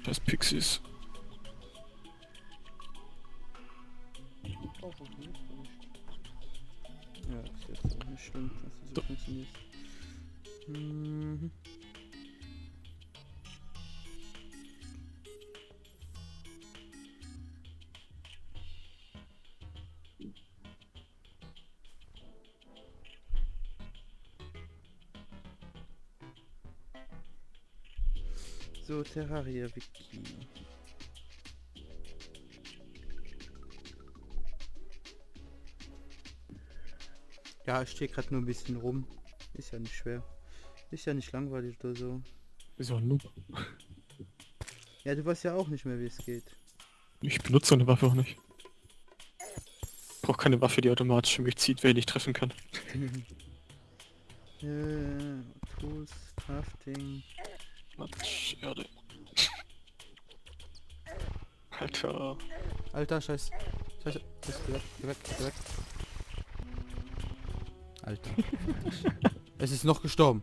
Scheiß Pixies. Oh, funktioniert nicht. Ja, ist jetzt auch nicht schlimm, dass es so funktioniert. Mhm. So, Terraria-Wiki. Ja, ich stehe gerade nur ein bisschen rum. Ist ja nicht schwer. Ist ja nicht langweilig oder so. Wieso ein Noob? Ja, du weißt ja auch nicht mehr, wie es geht. Ich benutze so eine Waffe auch nicht. Ich brauche keine Waffe, die automatisch für mich zieht, wenn ich treffen kann. Tools, Crafting. Matsch, Erde. Alter. Alter, scheiß. Scheiße. Geh weg, geh weg, geh weg. Alter. Es ist noch gestorben.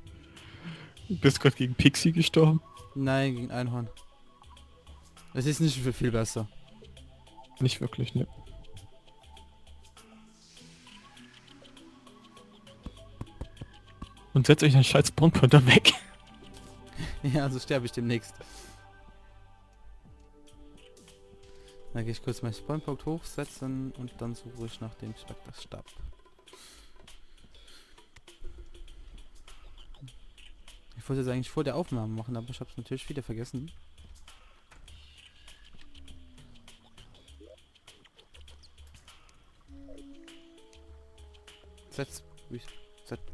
Du bist gerade gegen Pixie gestorben? Nein, gegen Einhorn. Es ist nicht viel besser. Nicht wirklich, ne. Und setzt euch einen scheiß Spawnpointer weg. Ja, so sterbe ich demnächst. Dann gehe ich kurz meinen Spawnpunkt hochsetzen und dann suche ich nach dem Spectre-Stab. Ich wollte es eigentlich vor der Aufnahme machen, aber ich habe es natürlich wieder vergessen.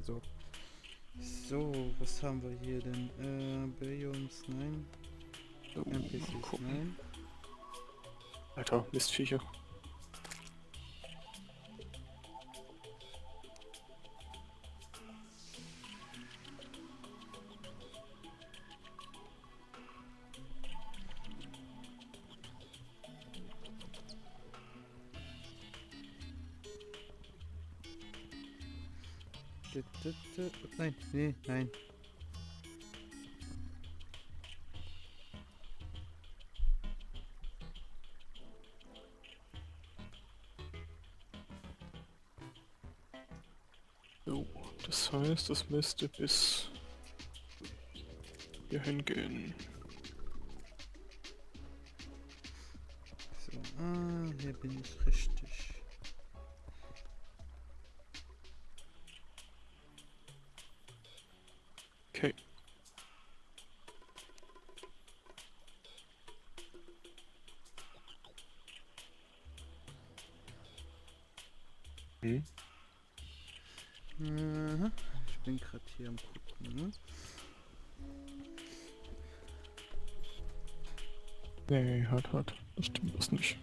So. So, was haben wir hier denn? Biomes, nein. NPCs, nein. Alter, Mistviecher. Nein, nee, nein. So, das heißt, das müsste bis hier hingehen. So, hier bin ich richtig. Okay. Hm? Aha, ich bin gerade hier am gucken. Ne? Nee, halt. Das stimmt was nicht.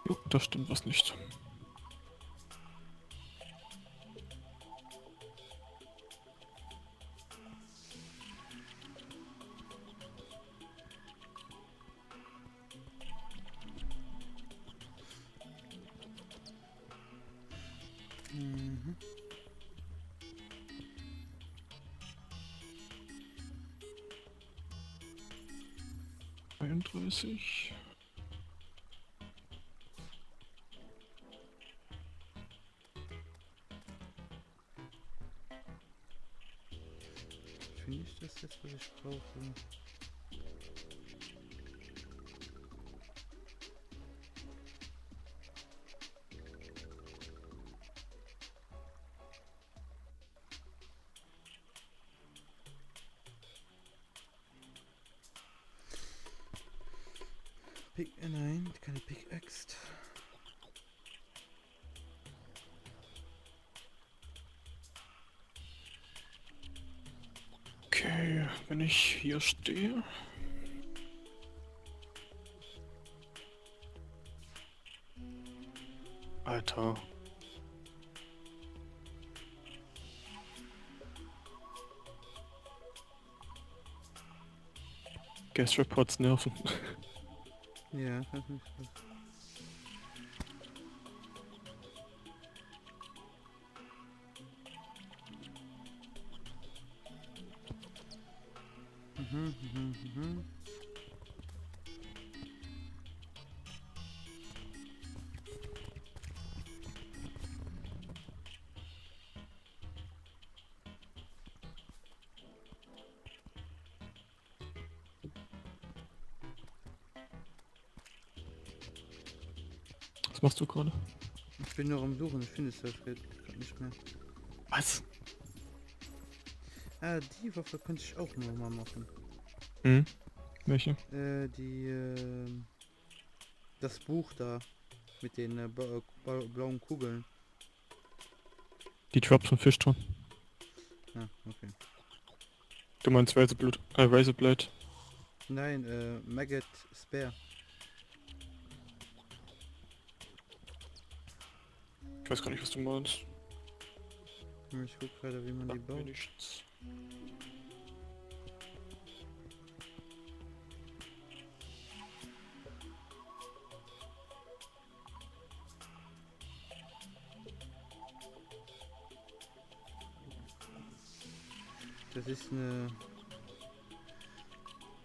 Jo, das stimmt was nicht. Mhm. Einunddreißig. Finde ich das jetzt, was ich brauche? Nein, keine Pickaxe. Okay, wenn ich hier stehe. Alter. Gas Reports nerven. Ja, kann ich nicht. Mhm. Was machst du gerade? Ich bin noch am Suchen, ich finde es halt gerade nicht mehr. Was? Ah, die Waffe könnte ich auch noch mal machen. Hm? Welche? Das Buch da mit den blauen Kugeln. Die Drops von Fischtron. Ah, okay. Du meinst Razorblade. Nein, Maggot Spare. Ich weiß gar nicht, was du meinst. Ich guck gerade, wie man die Sagt mir baut. nichts. Das ist eine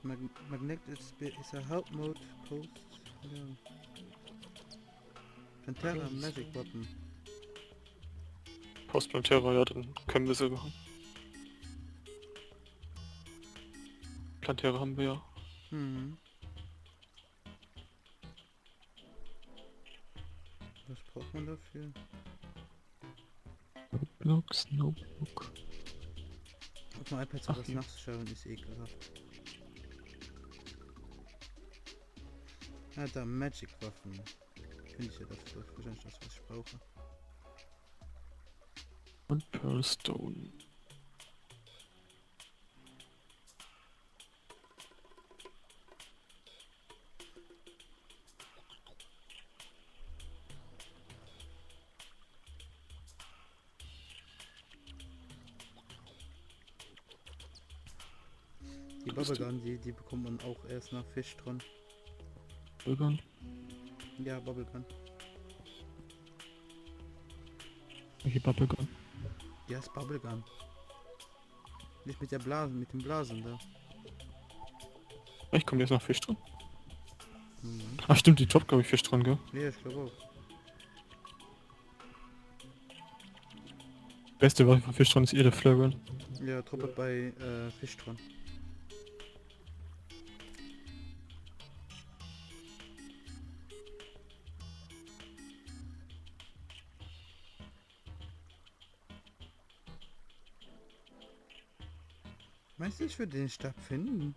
Magnetic Spare ist a Help Mode Post. Ja. Pantera Magic Weapon. Postplanetara, ja, dann können wir sie machen. Plantera haben wir ja. Mhm. Was braucht man dafür? Notebooks, Notebook. Auf dem iPad Ach, sowas hier. nachzuschauen ist ekelhaft. Ah, da Magic Waffen. Finde ich ja das wahrscheinlich das, was ich brauche. Und Pearlstone. Die Bubblegum, die bekommt man auch erst nach Fischtron. Bürgern. Ja, Bubblegum. Welche Bubblegum? Die heißt Bubblegum. Nicht mit der Blasen, mit den Blasen da. Ich komme jetzt nach Fischtron. Mhm. Ach stimmt, die Drop glaube ich Fischtron, gell? Ja, ich glaube auch. Beste Waffe von Fischtron ist ihre Flare. Ja, Truppe bei Fischtron. Meinst du, ich würde den Stab finden?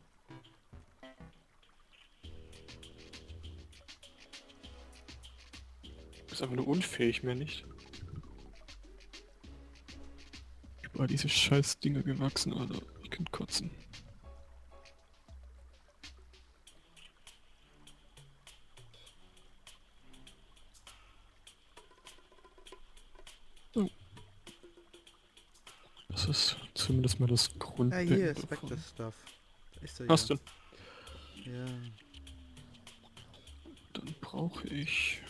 Ist einfach nur unfähig, mehr nicht. Überall diese scheiß Dinge gewachsen, Alter. Ich kann kotzen. Oh. Das ist zumindest mal das Ah, Grundbecken hier, davon. Spectre Stuff. Da ist er Hast ja. du? Ja. Dann brauche ich...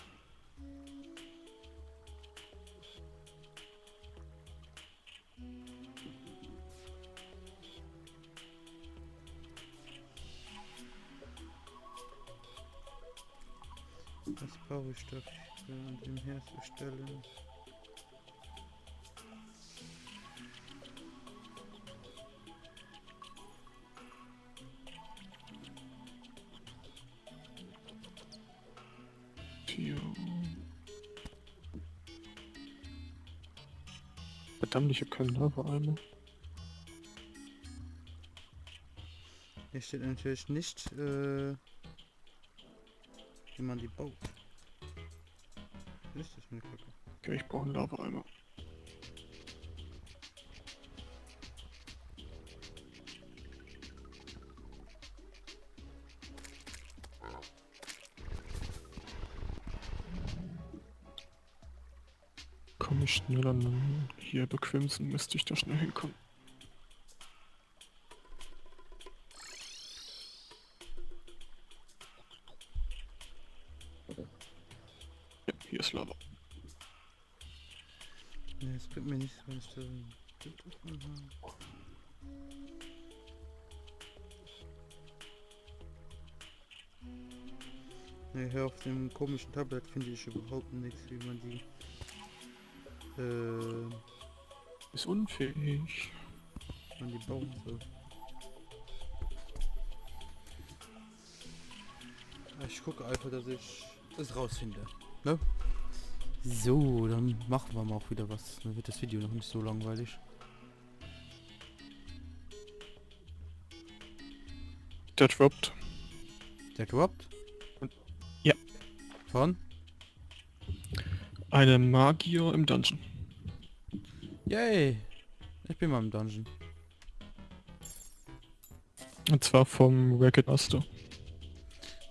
Was brauche ich dafür, um den herzustellen? Verdammt, ich habe keinen Lava-Eimer. Hier steht natürlich nicht, wie man die baut. Ist das eine Kacke? Okay, ich brauche einen Lava-Eimer. Komme ich schnell an den hier bequemsten, müsste ich da schnell hinkommen. Ja, hier ist Lava. Ne, es bringt mir nichts, wenn ich da Bild davon habe. Ne, hier auf dem komischen Tablet finde ich überhaupt nichts, wie man die Ist unfähig. bauen soll. Ich gucke einfach, dass ich es rausfinde. Ne? So, dann machen wir mal auch wieder was. Dann wird das Video noch nicht so langweilig. Der droppt. Der droppt? Ja. Von? Eine Magier im Dungeon. Yay! Ich bin mal im Dungeon. Und zwar vom Racket Master.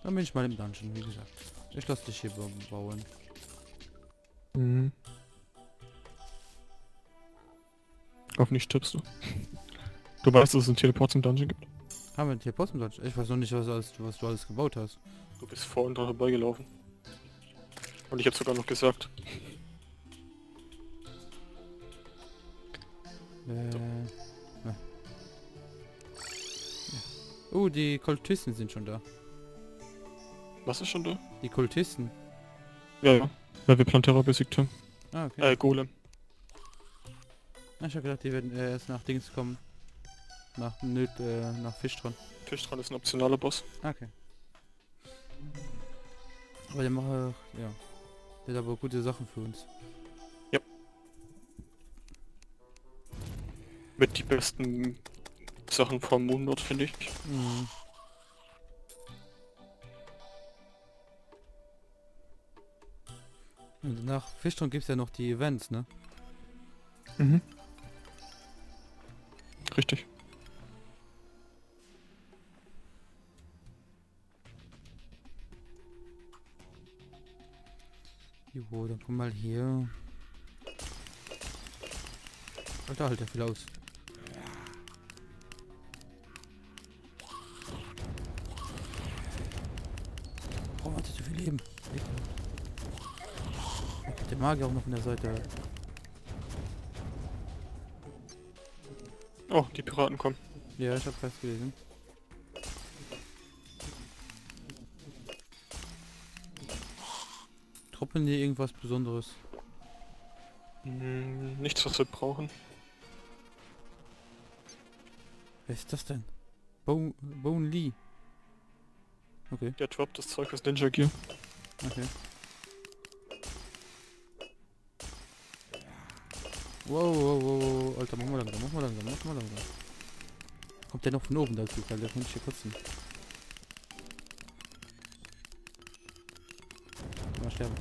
Dann bin ich mal im Dungeon, wie gesagt. Ich lasse dich hier bauen. Mhm. Hoffentlich stirbst du. Du weißt, dass es einen Teleport zum Dungeon gibt. Haben wir hier Post im Dungeon? Ich weiß noch nicht, was du alles gebaut hast. Du bist vorhin dran vorbeigelaufen. Und ich habe sogar noch gesagt. Ja. Oh, die Kultisten sind schon da. Was ist schon da? Die Kultisten. Ja, ja. Weil wir Plantera besiegt haben. Ah, okay. Golem. Ich hab gedacht, die werden erst nach Dings kommen. Nach Fisch dran. Fisch dran ist ein optionaler Boss. Okay. Aber der macht, ja. Der hat aber gute Sachen für uns. Ja. Mit die besten Sachen vom Moonlord, finde ich. Mhm. Und nach Fischtron gibt es ja noch die Events, ne? Mhm. Richtig. Jo, dann komm mal hier. Alter, halt der viel aus. Warum hat er so viel Leben? Der Magier auch noch von der Seite. Oh, die Piraten kommen. Ja, ich hab fast gelesen. Truppen hier irgendwas Besonderes? Nichts, was wir brauchen. Wer ist das denn? Bone Lee. Okay, Der droppt das Zeug aus Ninja Gear. okay. Wow, wow, wow, Alter, mach mal langsam, mach mal langsam, mach mal langsam. Kommt der noch von oben dazu, weil der kann ich hier kotzen. Mal sterben.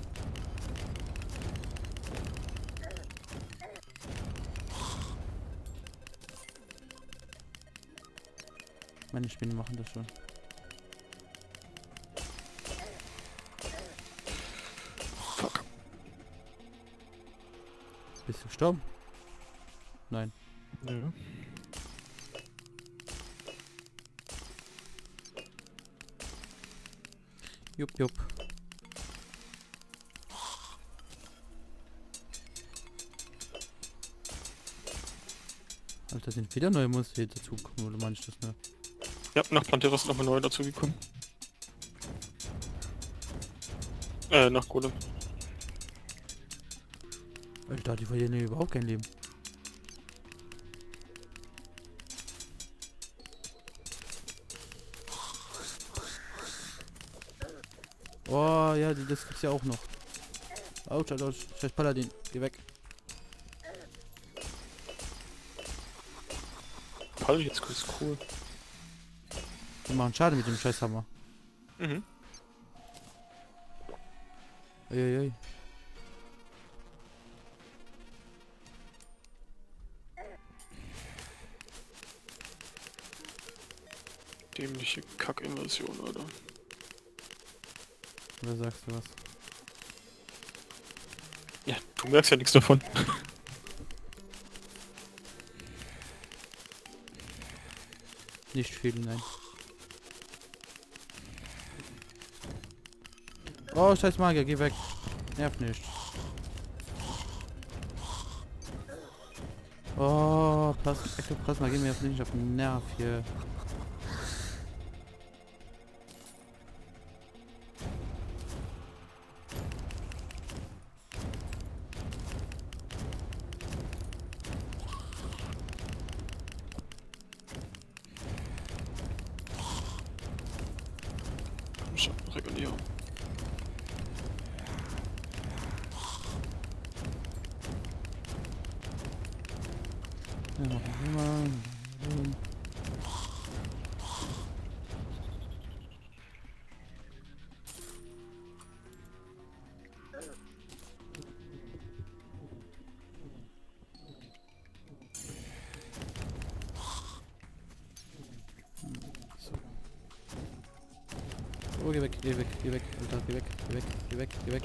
Meine Spinnen machen das schon. Fuck. Bist du gestorben? Nein. Ja. Jupp, jupp. Alter, sind wieder neue Monster hier dazugekommen, oder meinst du das, ne? Ja, nach Plantera ist nochmal neu dazugekommen. Nach Golem. Alter, die verlieren ja überhaupt kein Leben. Oh, ja, das gibt's ja auch noch. Autsch, Autsch, scheiß Paladin, geh weg. Pall jetzt ist cool. Die machen Schaden mit dem Scheißhammer. Mhm. Uiuiui. Dämliche Kack-Invasion, oder? Oder sagst du was? Ja, du merkst ja nichts davon. Nicht viel, nein. Oh, scheiß Magier, geh weg. Nerv nicht. Oh, Plasma, geh mir jetzt nicht auf den Nerv hier. Regulierung. Ja, machen wir mal. So. Oh, geh weg, Alter, geh weg.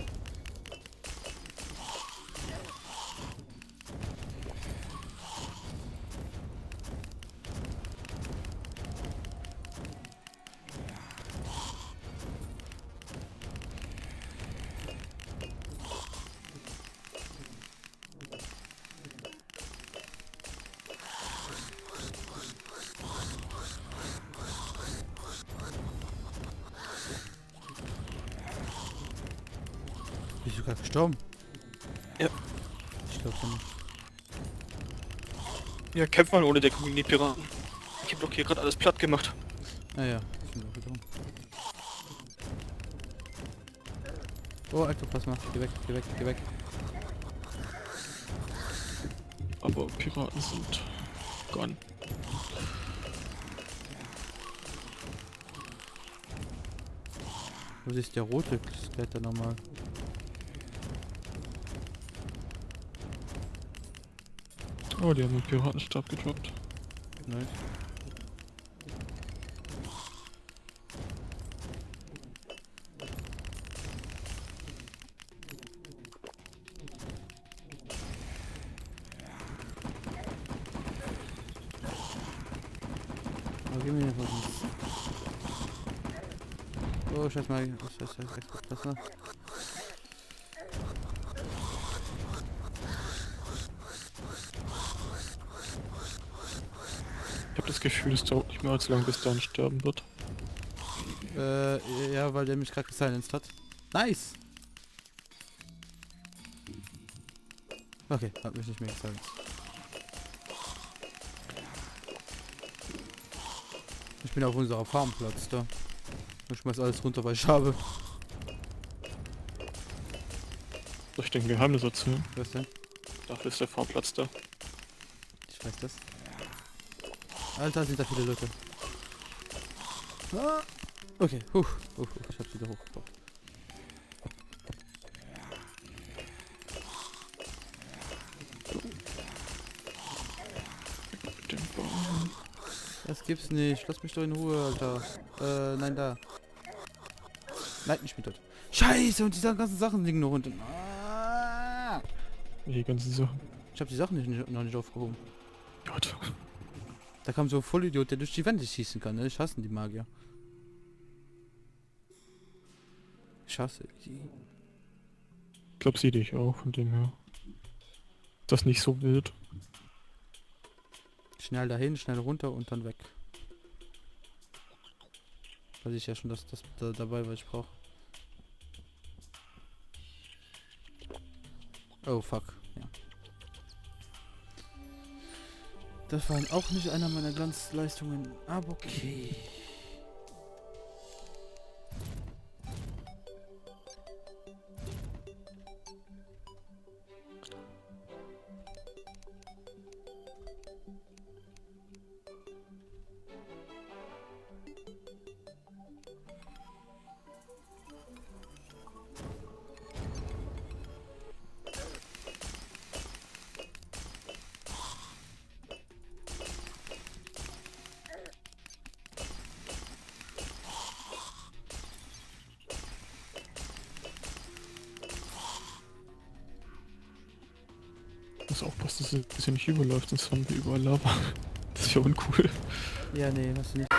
Bist du gerade gestorben? Ja. Ich glaube nicht. Ja, kämpft man ohne Deckung gegen die Piraten. Ich hab doch hier gerade alles platt gemacht. Ah ja, ich bin auch wieder. Oh, Ektoplasma, geh weg. Aber Piraten sind gone. Wo ist der rote Skelett nochmal? Oh, die haben den Piratenstab gedroppt. Nice. Oh, gib mir was. Oh, scheiß mal. Scheiß mal. Ich habe das Gefühl, es dauert nicht mehr allzu lange, bis Dan sterben wird. Ja, weil der mich gerade gesilenced hat. Nice! Okay, hat mich nicht mehr gesilenced. Ich bin auf unserer Farmplatz da. Ich schmeiß alles runter, was ich habe. Soll ich dir ein Geheimnis erzählen? Was denn? Dafür ist der Fahrplatz da. Ich weiß das. Alter, sind da viele Leute. Ah! Okay, ich hab's wieder hochgebaut. Den Baum. Das gibt's nicht. Lass mich doch in Ruhe, Alter. Nein, da. Nein, ich bin tot. Scheiße, und diese ganzen Sachen liegen noch unten. Ah! Die ganzen Sachen. Ich hab die Sachen noch nicht aufgehoben. Gott. Da kam so ein Vollidiot, der durch die Wände schießen kann. Ne? Ich hasse die Magier. Ich hasse die. Ich glaub, sie dich auch, von dem her. Das ist nicht so wild. Schnell dahin, schnell runter und dann weg. Weiß ich ja schon, dass das dabei, was ich brauche. Oh fuck, ja. Das war auch nicht einer meiner Glanzleistungen, aber okay. Muss aufpassen, dass es hier nicht überläuft, sonst haben wir überall Lava. Das ist ja uncool. Ja, nee, hast du nicht.